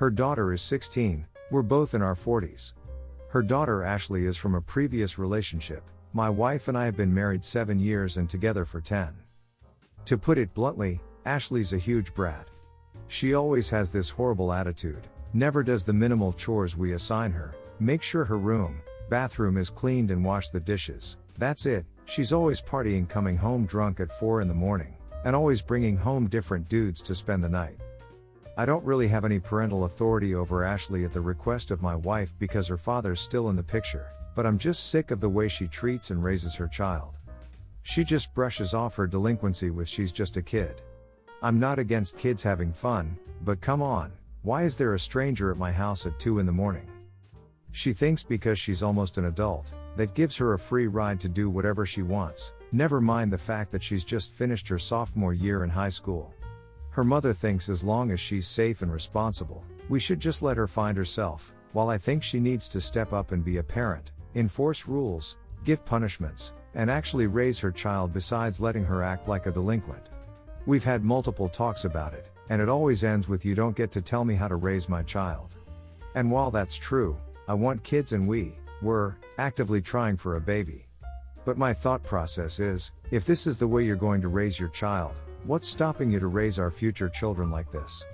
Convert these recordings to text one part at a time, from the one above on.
Her daughter is 16, we're both in our 40s. Her daughter Ashley is from a previous relationship. My wife and I have been married 7 years and together for 10. To put it bluntly, Ashley's a huge brat. She always has this horrible attitude, never does the minimal chores we assign her, make sure her room, bathroom is cleaned and wash the dishes. That's it. She's always partying, coming home drunk at 4 in the morning, and always bringing home different dudes to spend the night. I don't really have any parental authority over Ashley at the request of my wife because her father's still in the picture, but I'm just sick of the way she treats and raises her child. She just brushes off her delinquency with she's just a kid. I'm not against kids having fun, but come on, why is there a stranger at my house at 2 in the morning? She thinks because she's almost an adult, that gives her a free ride to do whatever she wants, never mind the fact that she's just finished her sophomore year in high school. Her mother thinks as long as she's safe and responsible, we should just let her find herself, while I think she needs to step up and be a parent, enforce rules, give punishments, and actually raise her child besides letting her act like a delinquent. We've had multiple talks about it, and it always ends with "you don't get to tell me how to raise my child." And while that's true, I want kids and we're actively trying for a baby. But my thought process is, if this is the way you're going to raise your child, what's stopping you to raise our future children like this?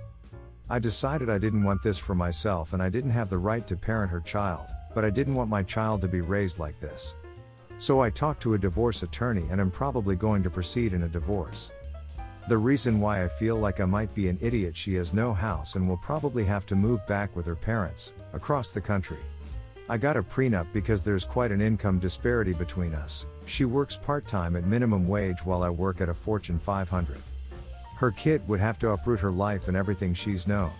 I decided I didn't want this for myself and I didn't have the right to parent her child, but I didn't want my child to be raised like this. So I talked to a divorce attorney and am probably going to proceed in a divorce. The reason why I feel like I might be an idiot: she has no house and will probably have to move back with her parents, across the country. I got a prenup because there's quite an income disparity between us. She works part-time at minimum wage while I work at a Fortune 500. Her kid would have to uproot her life and everything she's known.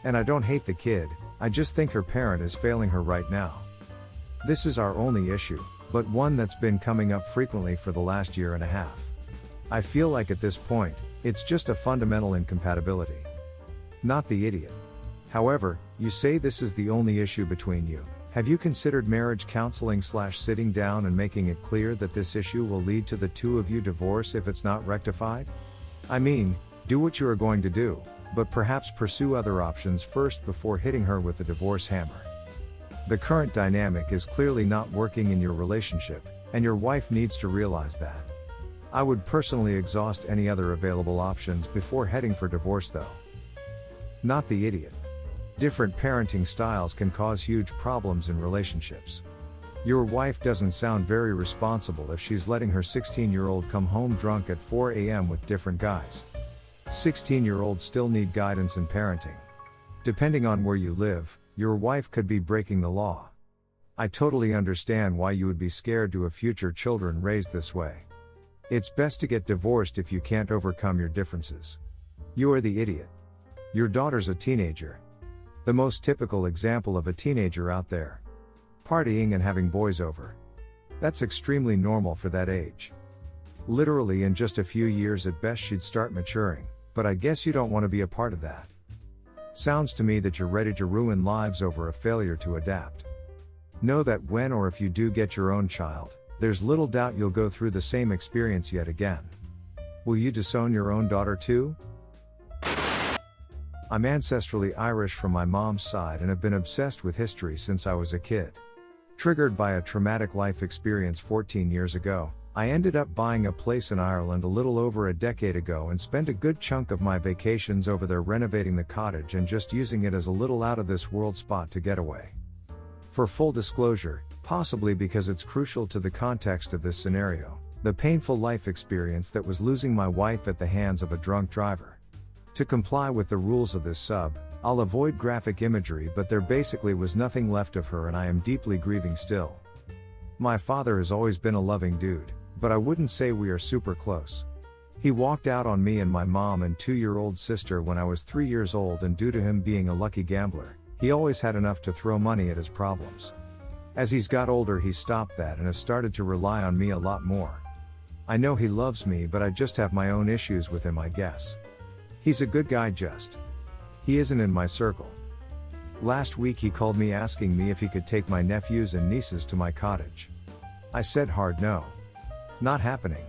And I don't hate the kid, I just think her parent is failing her right now. This is our only issue, but one that's been coming up frequently for the last year and a half. I feel like at this point, it's just a fundamental incompatibility. Not the idiot. However, you say this is the only issue between you. Have you considered marriage counseling / sitting down and making it clear that this issue will lead to the two of you divorce if it's not rectified? I mean, do what you are going to do, but perhaps pursue other options first before hitting her with the divorce hammer. The current dynamic is clearly not working in your relationship, and your wife needs to realize that. I would personally exhaust any other available options before heading for divorce though. Not the idiot. Different parenting styles can cause huge problems in relationships. Your wife doesn't sound very responsible if she's letting her 16-year-old come home drunk at 4 a.m. with different guys. 16-year-olds still need guidance in parenting. Depending on where you live, your wife could be breaking the law. I totally understand why you would be scared to have future children raised this way. It's best to get divorced if you can't overcome your differences. You are the idiot. Your daughter's a teenager. The most typical example of a teenager out there. Partying and having boys over. That's extremely normal for that age. Literally in just a few years at best she'd start maturing, but I guess you don't want to be a part of that. Sounds to me that you're ready to ruin lives over a failure to adapt. Know that when or if you do get your own child, there's little doubt you'll go through the same experience yet again. Will you disown your own daughter too? I'm ancestrally Irish from my mom's side and have been obsessed with history since I was a kid. Triggered by a traumatic life experience 14 years ago, I ended up buying a place in Ireland a little over a decade ago and spent a good chunk of my vacations over there renovating the cottage and just using it as a little out-of-this-world spot to get away. For full disclosure, possibly because it's crucial to the context of this scenario, the painful life experience that was losing my wife at the hands of a drunk driver. To comply with the rules of this sub, I'll avoid graphic imagery, but there basically was nothing left of her and I am deeply grieving still. My father has always been a loving dude, but I wouldn't say we are super close. He walked out on me and my mom and 2-year-old sister when I was 3 years old, and due to him being a lucky gambler, he always had enough to throw money at his problems. As he's got older he stopped that and has started to rely on me a lot more. I know he loves me, but I just have my own issues with him, I guess. He's a good guy, just he isn't in my circle. Last week he called me asking me if he could take my nephews and nieces to my cottage. I said hard no. Not happening.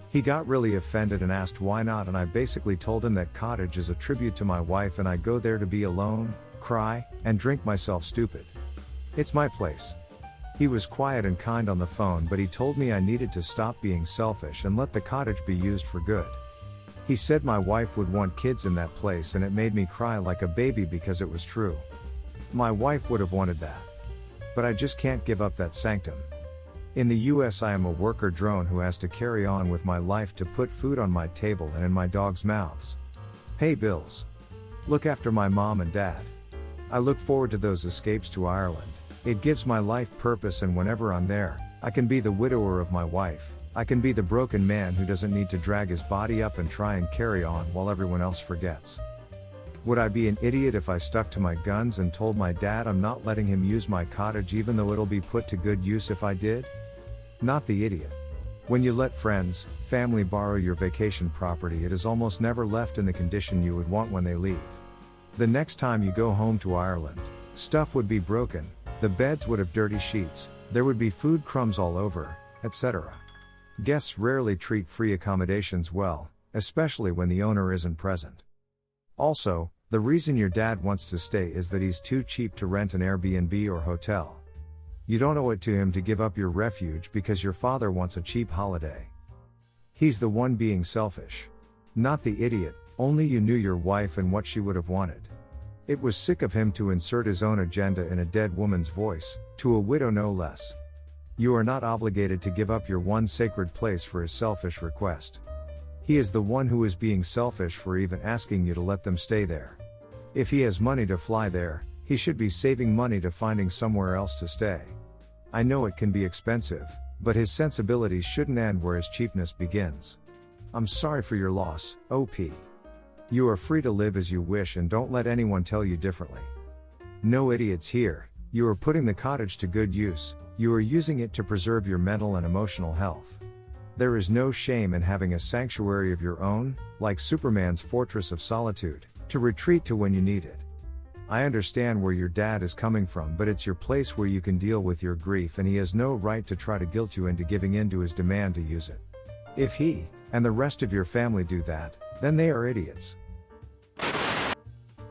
He got really offended and asked why not, and I basically told him that cottage is a tribute to my wife and I go there to be alone, cry, and drink myself stupid. It's my place. He was quiet and kind on the phone, but he told me I needed to stop being selfish and let the cottage be used for good. He said my wife would want kids in that place, and it made me cry like a baby because it was true. My wife would have wanted that. But I just can't give up that sanctum. In the US, I am a worker drone who has to carry on with my life to put food on my table and in my dogs' mouths. Pay bills. Look after my mom and dad. I look forward to those escapes to Ireland. It gives my life purpose, and whenever I'm there, I can be the widower of my wife. I can be the broken man who doesn't need to drag his body up and try and carry on while everyone else forgets. Would I be an idiot if I stuck to my guns and told my dad I'm not letting him use my cottage even though it'll be put to good use if I did? Not the idiot. When you let friends, family borrow your vacation property, it is almost never left in the condition you would want when they leave. The next time you go home to Ireland, stuff would be broken, the beds would have dirty sheets, there would be food crumbs all over, etc. Guests rarely treat free accommodations well, especially when the owner isn't present. Also, the reason your dad wants to stay is that he's too cheap to rent an Airbnb or hotel. You don't owe it to him to give up your refuge because your father wants a cheap holiday. He's the one being selfish. Not the idiot, only you knew your wife and what she would have wanted. It was sick of him to insert his own agenda in a dead woman's voice, to a widow no less. You are not obligated to give up your one sacred place for his selfish request. He is the one who is being selfish for even asking you to let them stay there. If he has money to fly there, he should be saving money to finding somewhere else to stay. I know it can be expensive, but his sensibilities shouldn't end where his cheapness begins. I'm sorry for your loss, OP. You are free to live as you wish and don't let anyone tell you differently. No idiots here, you are putting the cottage to good use, you are using it to preserve your mental and emotional health. There is no shame in having a sanctuary of your own, like Superman's fortress of solitude, to retreat to when you need it. I understand where your dad is coming from, but it's your place where you can deal with your grief, and he has no right to try to guilt you into giving in to his demand to use it. If he, and the rest of your family do that, then they are idiots.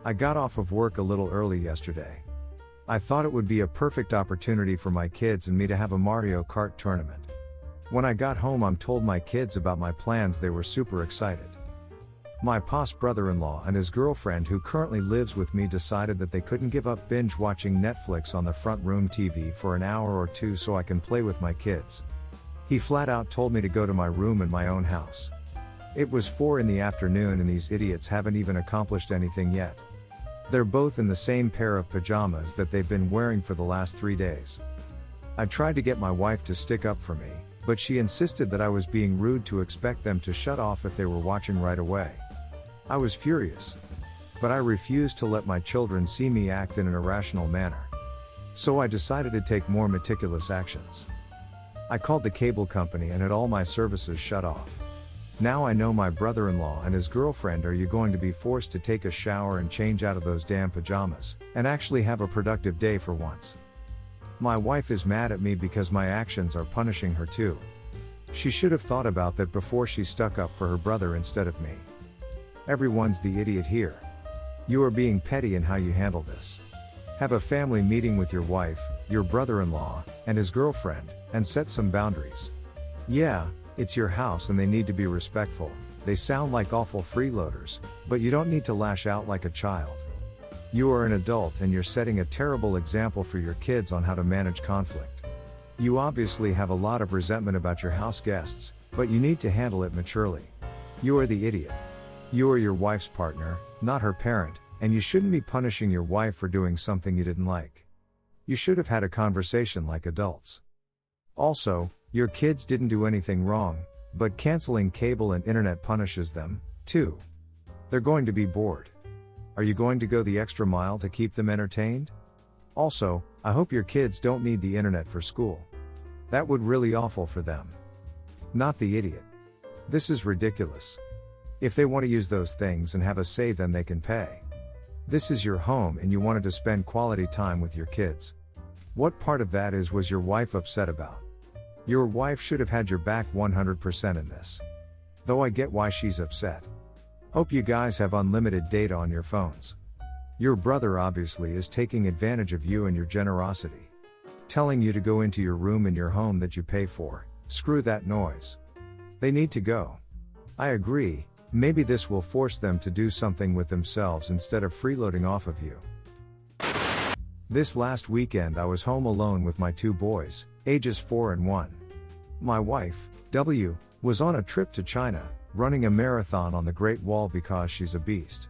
I got off of work a little early yesterday. I thought it would be a perfect opportunity for my kids and me to have a Mario Kart tournament. When I got home, I'm told my kids about my plans. They were super excited. My past brother-in-law and his girlfriend, who currently lives with me, decided that they couldn't give up binge watching Netflix on the front room TV for an hour or two so I can play with my kids. He flat out told me to go to my room in my own house. It was 4 in the afternoon and these idiots haven't even accomplished anything yet. They're both in the same pair of pajamas that they've been wearing for the last 3 days. I tried to get my wife to stick up for me, but she insisted that I was being rude to expect them to shut off if they were watching right away. I was furious. But I refused to let my children see me act in an irrational manner. So I decided to take more meticulous actions. I called the cable company and had all my services shut off. Now I know my brother-in-law and his girlfriend are going to be forced to take a shower and change out of those damn pajamas, and actually have a productive day for once. My wife is mad at me because my actions are punishing her too. She should have thought about that before she stuck up for her brother instead of me. Everyone's the idiot here. You are being petty in how you handle this. Have a family meeting with your wife, your brother-in-law, and his girlfriend, and set some boundaries. Yeah, it's your house and they need to be respectful. They sound like awful freeloaders, but you don't need to lash out like a child. You are an adult and you're setting a terrible example for your kids on how to manage conflict. You obviously have a lot of resentment about your house guests, but you need to handle it maturely. You are the idiot. You are your wife's partner, not her parent, and you shouldn't be punishing your wife for doing something you didn't like. You should have had a conversation like adults. Also, your kids didn't do anything wrong, but canceling cable and internet punishes them, too. They're going to be bored. Are you going to go the extra mile to keep them entertained? Also, I hope your kids don't need the internet for school. That would really awful for them. Not the idiot. This is ridiculous. If they want to use those things and have a say, then they can pay. This is your home and you wanted to spend quality time with your kids. What part of that was your wife upset about? Your wife should have had your back 100% in this. Though I get why she's upset. Hope you guys have unlimited data on your phones. Your brother obviously is taking advantage of you and your generosity. Telling you to go into your room in your home that you pay for, screw that noise. They need to go. I agree, maybe this will force them to do something with themselves instead of freeloading off of you. This last weekend I was home alone with my 2 boys, ages 4 and 1. My wife, W, was on a trip to China, running a marathon on the Great Wall because she's a beast.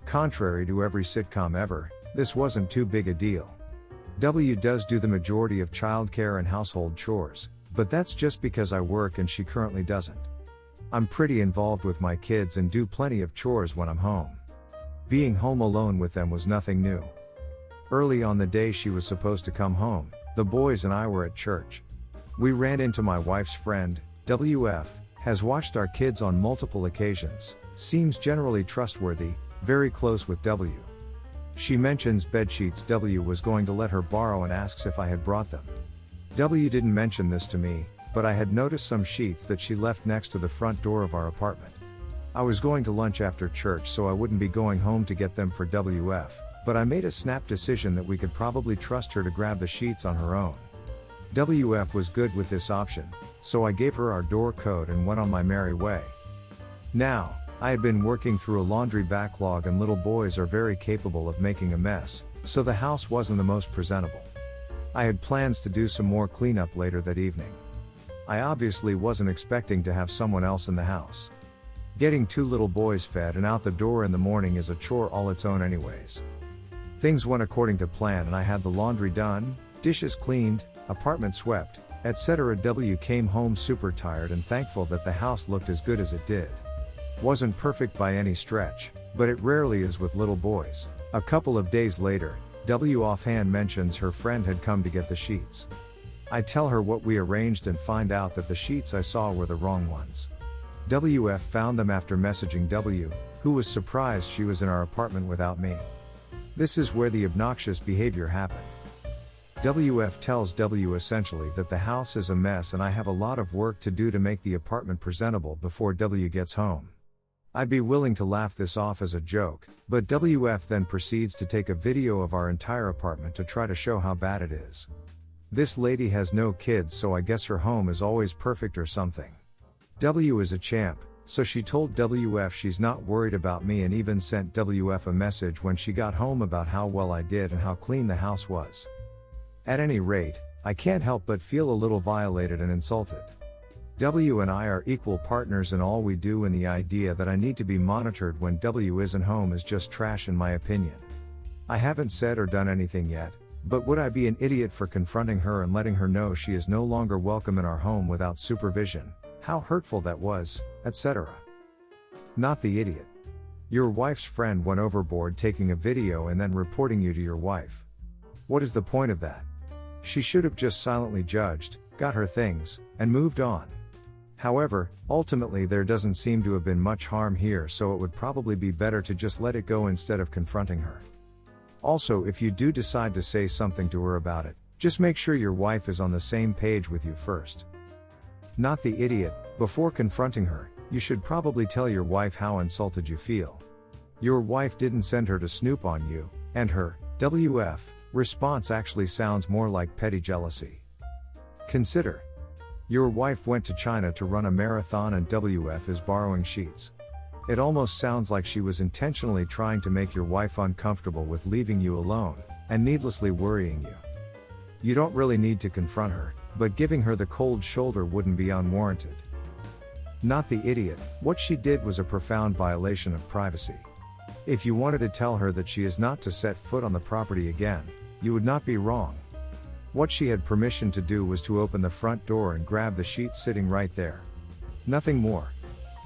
Contrary to every sitcom ever, this wasn't too big a deal. W does do the majority of childcare and household chores, but that's just because I work and she currently doesn't. I'm pretty involved with my kids and do plenty of chores when I'm home. Being home alone with them was nothing new. Early on the day she was supposed to come home, the boys and I were at church. We ran into my wife's friend, WF, has watched our kids on multiple occasions, seems generally trustworthy, very close with W. She mentions bedsheets W was going to let her borrow and asks if I had brought them. W didn't mention this to me, but I had noticed some sheets that she left next to the front door of our apartment. I was going to lunch after church so I wouldn't be going home to get them for WF, but I made a snap decision that we could probably trust her to grab the sheets on her own. WF was good with this option, so I gave her our door code and went on my merry way. Now, I had been working through a laundry backlog and little boys are very capable of making a mess, so the house wasn't the most presentable. I had plans to do some more cleanup later that evening. I obviously wasn't expecting to have someone else in the house. Getting 2 little boys fed and out the door in the morning is a chore all its own anyways. Things went according to plan and I had the laundry done, dishes cleaned, apartment swept, etc. W came home super tired and thankful that the house looked as good as it did. Wasn't perfect by any stretch, but it rarely is with little boys. A couple of days later, W offhand mentions her friend had come to get the sheets. I tell her what we arranged and find out that the sheets I saw were the wrong ones. WF found them after messaging W, who was surprised she was in our apartment without me. This is where the obnoxious behavior happened. WF tells W essentially that the house is a mess and I have a lot of work to do to make the apartment presentable before W gets home. I'd be willing to laugh this off as a joke, but WF then proceeds to take a video of our entire apartment to try to show how bad it is. This lady has no kids, so I guess her home is always perfect or something. W is a champ, so she told WF she's not worried about me and even sent WF a message when she got home about how well I did and how clean the house was. At any rate, I can't help but feel a little violated and insulted. W and I are equal partners in all we do, and the idea that I need to be monitored when W isn't home is just trash in my opinion. I haven't said or done anything yet, but would I be an idiot for confronting her and letting her know she is no longer welcome in our home without supervision, how hurtful that was, etc. Not the idiot. Your wife's friend went overboard taking a video and then reporting you to your wife. What is the point of that? She should have just silently judged, got her things, and moved on. However, ultimately there doesn't seem to have been much harm here, so it would probably be better to just let it go instead of confronting her. Also, if you do decide to say something to her about it, just make sure your wife is on the same page with you first. Not the idiot. Before confronting her, you should probably tell your wife how insulted you feel. Your wife didn't send her to snoop on you, and her WF response actually sounds more like petty jealousy. Consider. Your wife went to China to run a marathon and WF is borrowing sheets. It almost sounds like she was intentionally trying to make your wife uncomfortable with leaving you alone, and needlessly worrying you. You don't really need to confront her, but giving her the cold shoulder wouldn't be unwarranted. Not the idiot. What she did was a profound violation of privacy. If you wanted to tell her that she is not to set foot on the property again, you would not be wrong. What she had permission to do was to open the front door and grab the sheets sitting right there. Nothing more.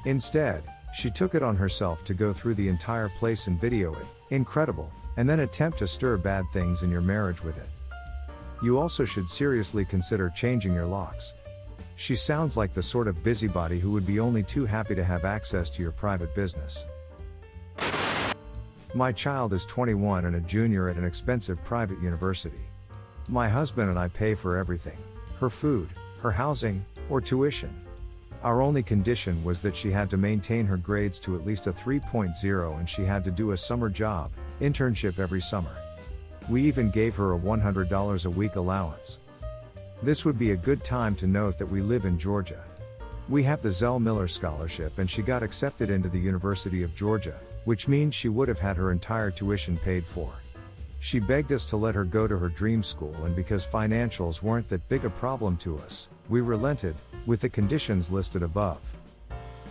Instead, she took it on herself to go through the entire place and video it, incredible, and then attempt to stir bad things in your marriage with it. You also should seriously consider changing your locks. She sounds like the sort of busybody who would be only too happy to have access to your private business. My child is 21 and a junior at an expensive private university. My husband and I pay for everything: her food, her housing, or tuition. Our only condition was that she had to maintain her grades to at least a 3.0 and she had to do a summer job, internship every summer. We even gave her a $100 a week allowance. This would be a good time to note that we live in Georgia. We have the Zell Miller Scholarship and she got accepted into the University of Georgia, which means she would have had her entire tuition paid for. She begged us to let her go to her dream school, and because financials weren't that big a problem to us, we relented, with the conditions listed above.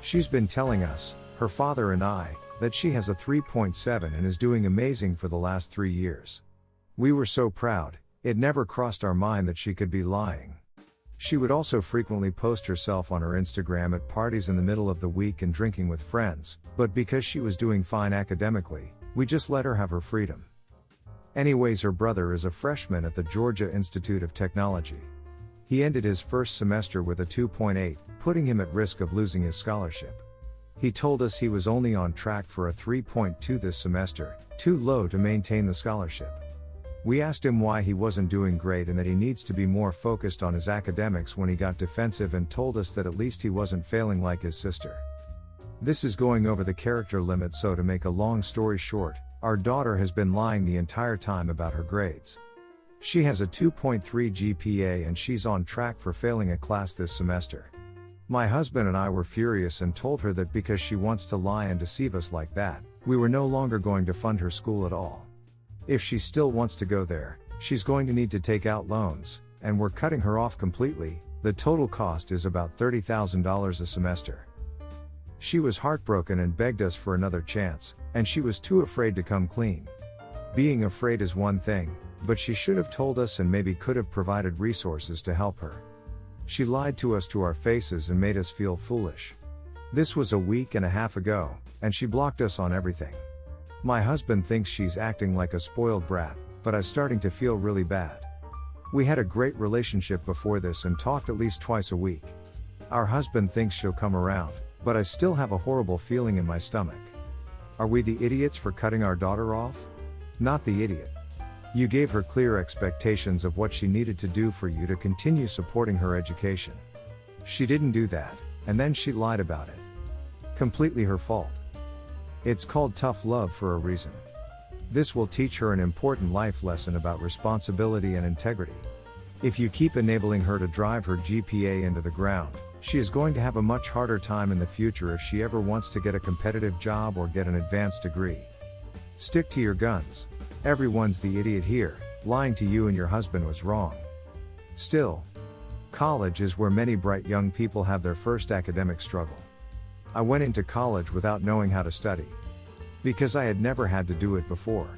She's been telling us, her father and I, that she has a 3.7 and is doing amazing for the last 3 years. We were so proud, it never crossed our mind that she could be lying. She would also frequently post herself on her Instagram at parties in the middle of the week and drinking with friends, but because she was doing fine academically, we just let her have her freedom. Anyways, her brother is a freshman at the Georgia Institute of Technology. He ended his first semester with a 2.8, putting him at risk of losing his scholarship. He told us he was only on track for a 3.2 this semester, too low to maintain the scholarship. We asked him why he wasn't doing great and that he needs to be more focused on his academics when he got defensive and told us that at least he wasn't failing like his sister. This is going over the character limit, so to make a long story short, our daughter has been lying the entire time about her grades. She has a 2.3 GPA and she's on track for failing a class this semester. My husband and I were furious and told her that because she wants to lie and deceive us like that, we were no longer going to fund her school at all. If she still wants to go there, she's going to need to take out loans, and we're cutting her off completely. The total cost is about $30,000 a semester. She was heartbroken and begged us for another chance, and she was too afraid to come clean. Being afraid is one thing, but she should have told us and maybe could have provided resources to help her. She lied to us to our faces and made us feel foolish. This was a week and a half ago, and she blocked us on everything. My husband thinks she's acting like a spoiled brat, but I'm starting to feel really bad. We had a great relationship before this and talked at least twice a week. Our husband thinks she'll come around, but I still have a horrible feeling in my stomach. Are we the idiots for cutting our daughter off? Not the idiot. You gave her clear expectations of what she needed to do for you to continue supporting her education. She didn't do that, and then she lied about it. Completely her fault. It's called tough love for a reason. This will teach her an important life lesson about responsibility and integrity. If you keep enabling her to drive her GPA into the ground, she is going to have a much harder time in the future if she ever wants to get a competitive job or get an advanced degree. Stick to your guns. Everyone's the idiot here. Lying to you and your husband was wrong. Still, college is where many bright young people have their first academic struggle. I went into college without knowing how to study. Because I had never had to do it before.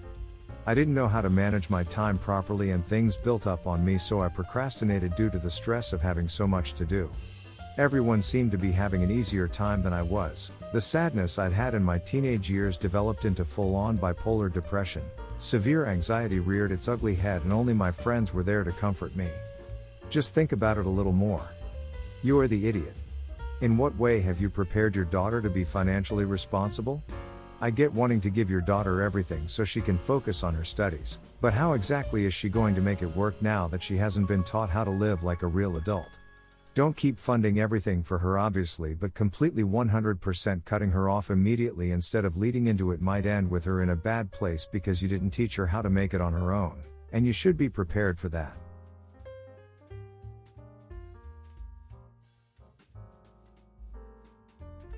I didn't know how to manage my time properly and things built up on me, so I procrastinated due to the stress of having so much to do. Everyone seemed to be having an easier time than I was. The sadness I'd had in my teenage years developed into full-on bipolar depression. Severe anxiety reared its ugly head and only my friends were there to comfort me. Just think about it a little more. You are the idiot. In what way have you prepared your daughter to be financially responsible? I get wanting to give your daughter everything so she can focus on her studies, but how exactly is she going to make it work now that she hasn't been taught how to live like a real adult? Don't keep funding everything for her obviously, but completely 100% cutting her off immediately instead of leading into it might end with her in a bad place because you didn't teach her how to make it on her own, and you should be prepared for that.